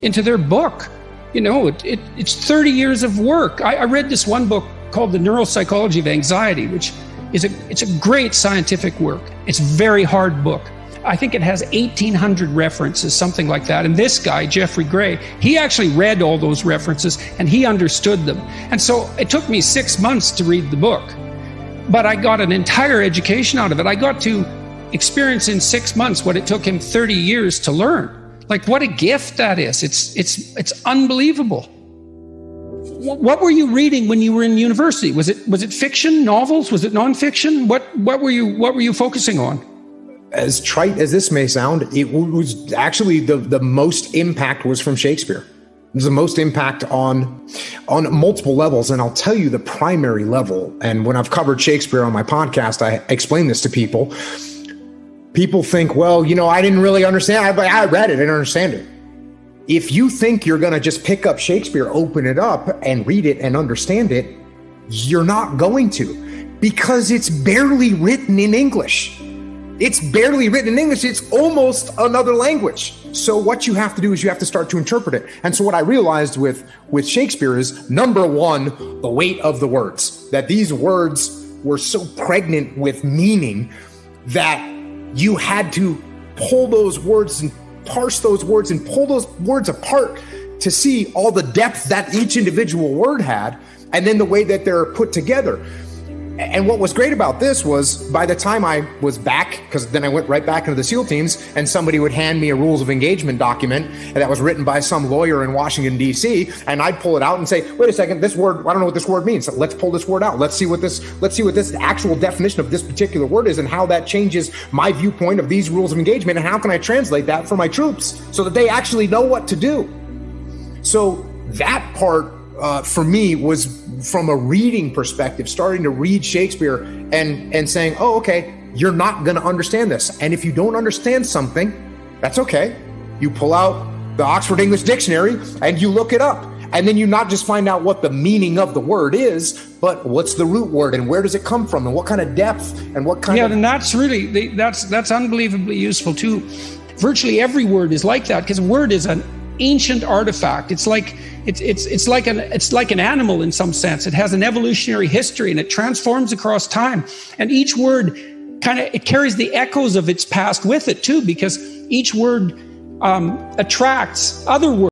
into their book. It's 30 years of work. I read this one book called The Neuropsychology of Anxiety, which it's a great scientific work. It's a very hard book. I think it has 1,800 references, something like that. And this guy, Jeffrey Gray, he actually read all those references and he understood them. And so it took me 6 months to read the book, but I got an entire education out of it. I got to experience in 6 months what it took him 30 years to learn. Like, what a gift that is. It's unbelievable. What were you reading when you were in university? Was it fiction, novels? Was it nonfiction? What were you focusing on? As trite as this may sound, it was actually the most impact was from Shakespeare. It was the most impact on multiple levels. And I'll tell you the primary level. And when I've covered Shakespeare on my podcast, I explain this to people. People think, well, I didn't really understand. I read it, I didn't understand it. If you think you're going to just pick up Shakespeare, open it up and read it and understand it, you're not going to, because it's barely written in English. It's barely written in English. It's almost another language. So what you have to do is you have to start to interpret it. And so what I realized with Shakespeare is, number one, the weight of the words, that these words were so pregnant with meaning that you had to pull those words and parse those words and pull those words apart to see all the depth that each individual word had, and then the way that they're put together. And what was great about this was, by the time I was back, because then I went right back into the SEAL teams, and somebody would hand me a rules of engagement document that was written by some lawyer in Washington, D.C., and I'd pull it out and say, wait a second, this word, I don't know what this word means. So let's pull this word out. Let's see what this actual definition of this particular word is and how that changes my viewpoint of these rules of engagement, and how can I translate that for my troops so that they actually know what to do. So that part for me was, from a reading perspective, starting to read Shakespeare and saying, oh, okay, you're not going to understand this. And if you don't understand something, that's okay. You pull out the Oxford English Dictionary and you look it up. And then you not just find out what the meaning of the word is, but what's the root word and where does it come from and what kind of depth and what kind of... Yeah, and that's really, that's unbelievably useful too. Virtually every word is like that, because a word is an ancient artifact. It's like an animal in some sense. It has an evolutionary history and it transforms across time. And each word it carries the echoes of its past with it too, because each word attracts other words.